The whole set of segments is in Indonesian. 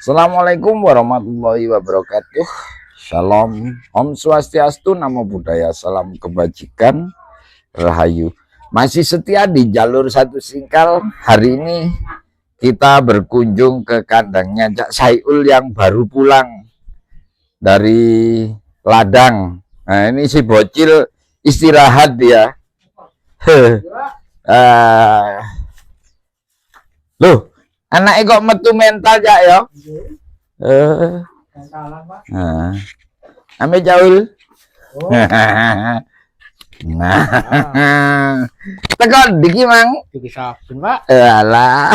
Assalamualaikum warahmatullahi wabarakatuh. Shalom, Om Swastiastu, Namo Buddhaya, salam kebajikan, Rahayu. Masih setia di jalur satu singkal. Hari ini kita berkunjung ke kandangnya Cak Saiul yang baru pulang dari ladang. Nah, ini si bocil istirahat dia. Loh, anaknya kok metu mental Cak ya? Nah, ame Jaul. Nah, tekan diki mang. Diki sabun, Pak. Alah.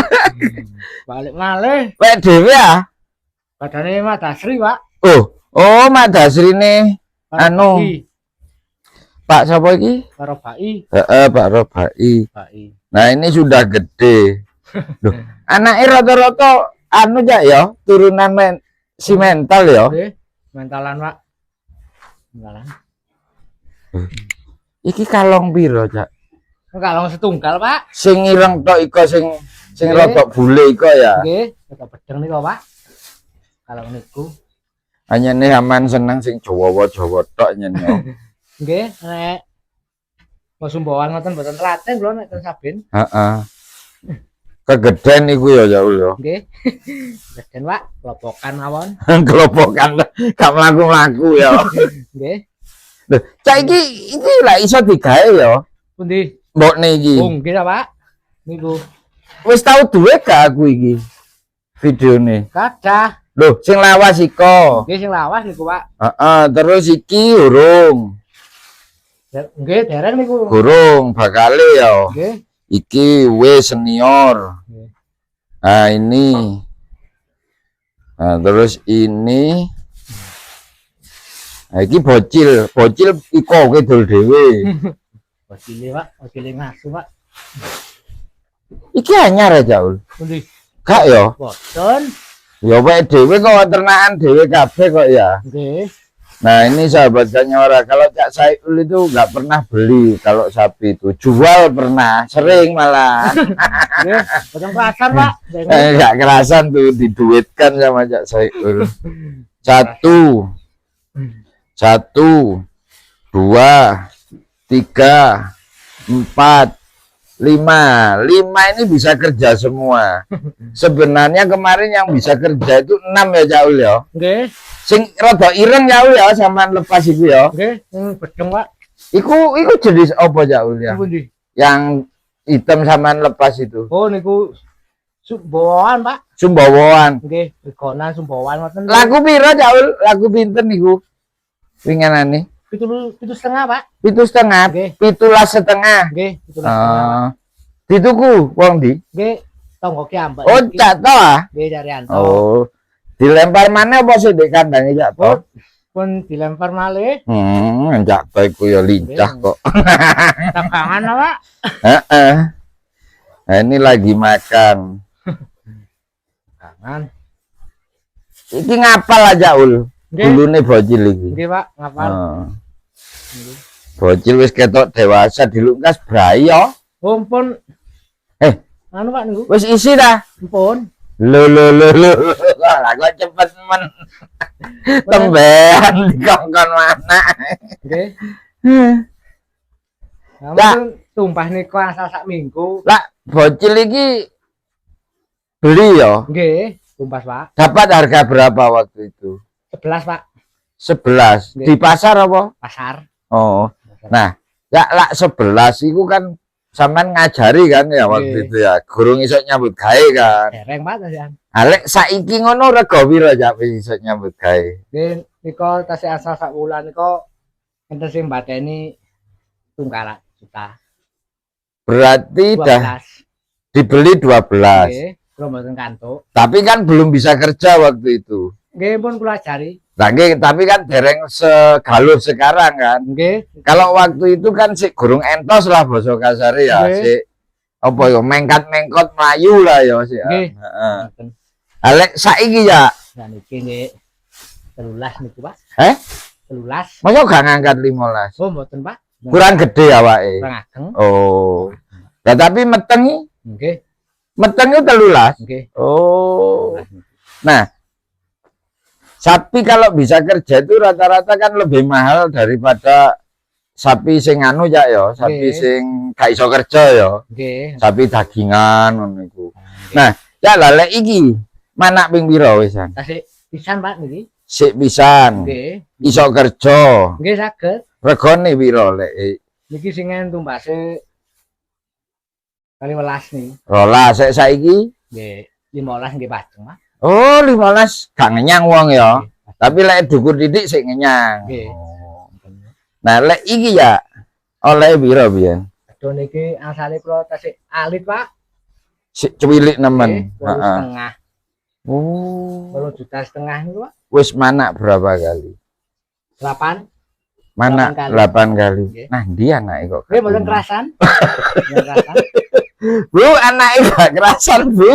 Balik malih. Wek dhewe ya? Badane Mas Dasri, Pak. Oh, Mak Dasri nih. Karo Anu. Bai. Pak sapa iki? Karo Bai. Pak Robai. Bai. Nah, ini sudah gede. Loh, anaknya rata-rata anu Cak ya, turunan si mental ya. Nggih, mentalan, Pak. Mentalan. Iki kalong piro, Cak? Kalong setunggal, Pak. Sing ireng tok iko sing Nggih. rotok bule iko ya. Nggih, kok bedeng niku, Pak. Kalong niku. Hanya nih aman seneng sing Jawa-Jawa tok nyen yo. Nggih, nek mau sumbawan ngoten mboten telaten kula nek ten Saben. Heeh. Kegeden iku ya Jaul yo. Nggih. Bedeng, Pak. Klopokan mawon. Kelopokan gak mlaku-mlaku ya. Nggih. Lho, Cak iki lak iso digawe ya. Pundi? Mbokne iki. Oh, nggih ta, Pak. Niku. Wis tau duwe gak aku iki? Videone. Kadah. Loh, sing lawas iko. Nggih sing lawas niku, Pak. Heeh, terus iki urung. Nggih, dereng niku. Gurung bakale ya. Nggih. Iki wis senior. Nggih. Nah, ini. Nah, terus ini. Nah, iki bocil iko kidul dhewe. Bocile, Pak. Bocile ngasu, Pak. Iki anyar ya, Jaul. Pundi? Gak ya? Boten. Ya wae dhewe kok ternakan dhewe kabeh kok ya. Nggih. Nah, ini sahabat Sanyora, kalau Cak Saiul itu nggak pernah beli kalau sapi itu. Jual pernah, sering malah. Nggih, potong pasar, Pak. Nggak kerasan tuh diduitkan sama Cak Saiul. Satu, dua, tiga, empat, lima ini bisa kerja semua. Sebenarnya kemarin yang bisa kerja itu 6 ya Jaul ya. Nggih. Sing rada ireng Jaul ya sampean lepas iku ya. Nggih, bedeng, Pak. Iku jenis apa Jaul ya? Pundi? Yang hitam sampean lepas itu. Oh, niku sumbawan, Pak. Sumbawan. Nggih, regonan sumbawan ngoten. Laku piro Jaul? Laku pinten niku? Winganane? 7,5, Pak. 7,5. Nggih. 17,5. Nggih, 7,5. Dituku wong di? Nggih, tonggo ki ambek. Oh, Cak to ah? Nggih, Daryanto. Oh. Dilempar mana apa sih di kandangnya Cak to? Oh, pun dilempar malih. Cak to iku ya lincah kok. Takangan, Pak. Heeh. Nah, ini lagi makan. Takangan. Iki ngapal aja Ul. Nggih. Dulune bocil iki. Nggih, Pak, ngapal. Heeh. Bocil wis ketok dewasa dilungkas brai ya. Oh, pun anu, Pak niku. Wis isi dah. Pun. Lho. Lah kok cepet men. Tembean dikongkon mana. Nggih. Lah. Nah, tumpah niku asal sak minggu. Lah bocil iki beli ya. Nggih, tumpas, Pak. Dapat harga berapa waktu itu? 11, Pak. 11 Nggih. di pasar apa? Pasar. Oh. Nah, ya lak 11 itu kan sampean ngajari kan ya waktu Nggih. itu ya. Gurung iso nyambut gawe kan. Dereng, Pak, tasian. Alek saiki ngono rega piro ya wis iso nyambut gawe? Nggih, niku tasih asal sak wulan niku enten sing mbateni tunggal juta. Berarti dah 12. dibeli 12. Nggih, kula mboten kantuk. Tapi kan belum bisa kerja waktu itu. Nggih, pun kula ajari. Nah, tapi kan dereng segaluh sekarang kan. Nggih. Kalau waktu itu kan si gurung entos lah basa kasare ya, Nggih. si apa ya mengkat-mengkot melayu lah ya si. Nggih. Heeh. Ngoten. Alek saiki ya. Nah niki nggih 13 niku, Pak. 13. Masa gak ngangkat 15? Oh, mboten, Pak. Kurang gede awake. Kurang ageng. Oh. Nah, tapi meteng Nggih. meteng itu 13. Nggih. Oh. Nah, sapi kalau bisa kerja itu rata-rata kan lebih mahal daripada sapi sing anu ya, sapi Nggih. sing gak iso kerja ya. Nggih. Sapi dagingan ngono iku. Nah, ya lah lek iki manak ping pira wisan? Tasik pisan Pak niki. Sik pisan. Nggih. Iso kerja. Nggih saged. Regane pira lek Niki sing tumbase kali 12 nih. rolas sik saiki? Nggih, 15 nggih pajeng, Mas. Oh, 15 gak ngenyang wong ya. Nggih. Tapi lek dukur didik sik ngenyang. Nggih. Oh. Nah, lek iki ya oleh pira biyen? Aduh niki asale kula tasik alit, Pak. Sik cuwilik Nggih, nemen. 8,5. Oh. 8,5 niku, Pak. Wis manak berapa kali? 8. Manak 8 kali. 8 kali. Nggih. Nah, dia anake kok. Nggih, mboten kerasan. Mboten kerasan. Bu, anake gak kerasan, Bu.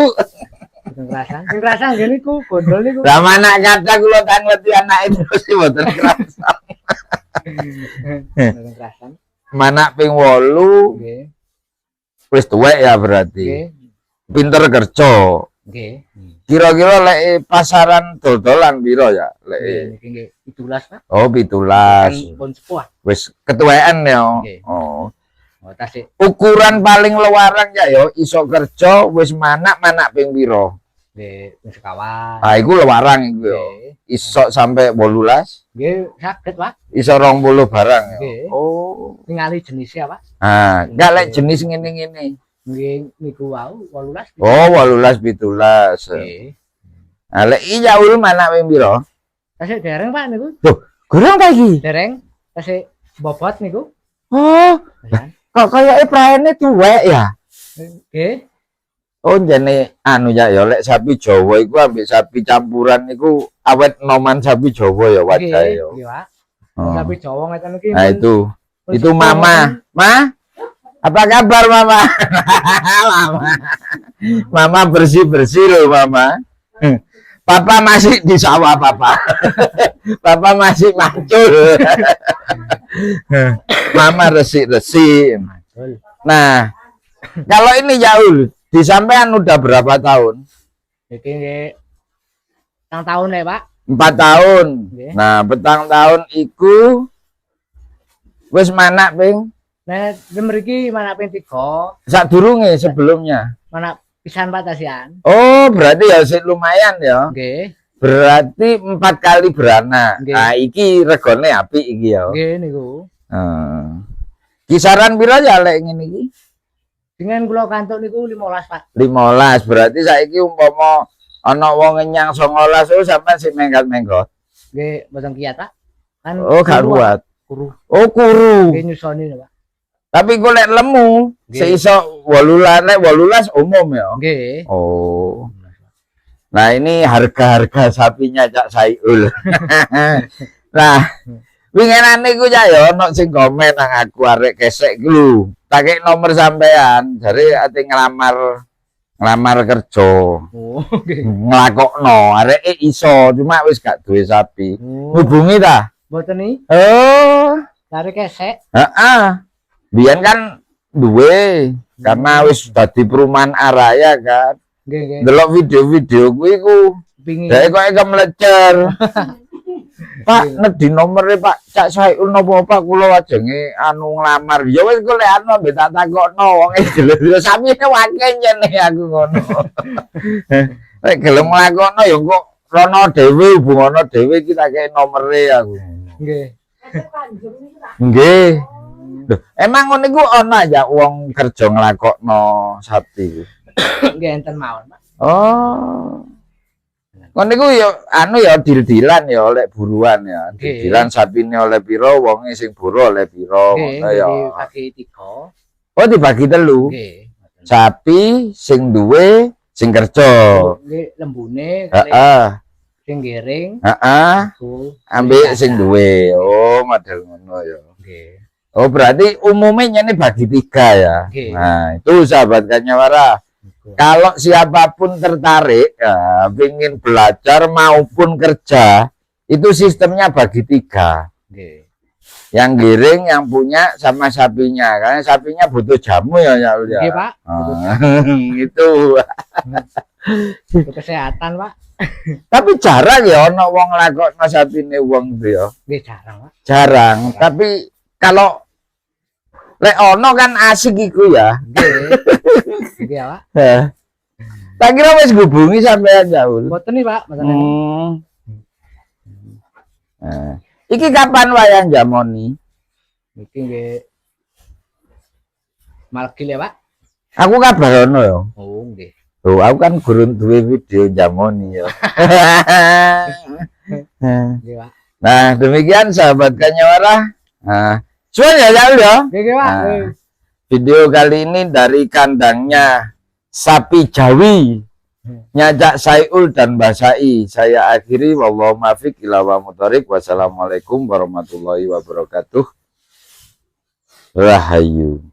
Mboten kerasan. Sing kerasan nggih niku gondol niku. Lah manak kata kula tak ngerti anake terus mboten kerasan. Mboten kerasan. Manak ping 8 Nggih. wis tuwek ya berarti. Nggih. Pinter kerja. Nggih. Kira-kira lek pasaran dodolan piro ya? Nggih, Lek niki nggih 17, Pak. oh 17. Kan pun sepuh. Wis ketuwean ya. Nggih. Oh. Oh, tasik. Ukuran paling luaran ya iso kerja wis manak ping piro? Nggih, wis sekawan. Ah iku luaran iku ya. Nggih. Iso sampai 18, Nggih, saged, Pak. iso 20 barang ya. Nggih. Oh. Ningali jenisnya, Pak. Ah, enggak lek jenis ngene-ngene. Nggih, niku wau 18. Oh, 18 17. Nggih. Nah, lek iya ul manak ping piro? Tasik dereng, Pak niku. Kurang ta iki? Dereng. Tasik bobot niku. Oh, Nggih. kok kayake praene tuwek ya? Nggih. Oh, jane anu ya lek sapi Jawa iku ambek sapi campuran iku awet noman sapi Jawa ya wajahe ya. Nggih, Pak. Oh. Sapi Jawa ngeten iki. Nah itu pun itu sepuh mama. ngeten. Ma? Apa kabar mama? Mama. Mama bersih-bersih loh mama. Papa masih di sawah papa. Papa masih macul. Mama resik-resik. Betul. Nah, kalau ini Yaul, di sampean udah berapa tahun? Iki nggih. Tang tahun ya, Pak. 4 tahun. Nggih. Nah, petang tahun iku wis manak ping Nah, mriki mana ping 3, sadurunge sebelumnya. mana pisan Pak tasian. Oh, berarti ya sih lumayan ya. Nggih. Berarti 4 kali beranak. Nggih. Nah, iki regone apik iki ya. Nggih niku. Kisaran pira ya lek ngene iki? Dengan kula kantuk niku 15, Pak. 15. Berarti saiki umpama ana wong ngenyang 19 oh sampean sing mengkat-mengkot. Nggih, mboten kiat, Pak. Kan Oh, gak kuru, kuat. Kuru. Oh, kuru. Nggih nyusoni lho, Pak. Tapi kok lek lemu, Nggih. seiso 18 lek 18 umum ya. Nggih. Oh. Nah, ini harga-harga sapinya Cak Saiul. Nah, winginane ku ya ono sing komen nang aku arek kesek ku lho. Tak kek nomor sampean, jare ate ngelamar kerja. Oh, nggih. Nglakokno, areke iso, cuma wis gak duwe sapi. Oh, Hubungi ta? mboten ni, Oh, tarik kesek. heeh. Biyen kan duwe karena wis dadi perumahan araya kan. Nggih, nggih. Delok video-video kuwi ku Pingin. dhek kok kemlecer. Pak, nedi nomere Pak Cak Saiul napa Pak kula ajenge anu nglamar. Ya wis kok lek anu mbek tak takokno wong delok samine wake nyene aku ngono. Lek gelem nglakokno ya kok rono dhewe hubungono dhewe iki tak kei nomere aku. Nggih. Nggih. Loh, emang ngono iku ana ya wong kerja nglakokno sapi. Nggih enten mawon, Pak. Oh. Ngono iku ya anu ya dil-dilan ya oleh buruan ya. Nggih. Dil-dilan sapine oleh pira, wonge sing buru oleh pira Nggih, ngono ya. dibagi 3. Oh dibagi telu. Nggih. Sapi sing duwe sing kerja. Nggih, lembune kali Heeh. sing giring. Heeh. Aku Ambek sing duwe. Oh, model ngono ya. Nggih. Oh, berarti umumnya ini bagi 3 ya. Oke. Nah, itu sahabat Kanyawara. Kalau siapapun tertarik, ya, ingin belajar maupun kerja, itu sistemnya bagi 3. Nggih. Yang giring, yang punya, sama sapinya. Karena sapinya butuh jamu ya, ya. Nggih, Pak. Itu. Untuk kesehatan, Pak. Tapi jarang ya ono wong nglakokno sapine wong ku ya. Nggih jarang, Pak. Jarang, tapi kalau lek ono kan asik iku ya. Nggih. Nggih ya, Pak. Tak kira wis hubungi sampean Jaul. Mboten nih, Pak, mboten. Iki kapan wayang jamoni? Iki nggih Malgil ya, Pak. Aku kabar ono ya. Oh, nggih. Oh, aku kan gurun duwe video jamoni ya. Nggih, Pak. Nah, demikian sahabat Kanyawara. Nah, suan ya Jaul ya. Nggih, Pak. Nah, video kali ini dari kandangnya sapi Jawi. Nyajak Saiul dan Mbah Sai. Saya akhiri wallahu muwaffiq ila muthoriq. Wassalamualaikum warahmatullahi wabarakatuh. Rahayu.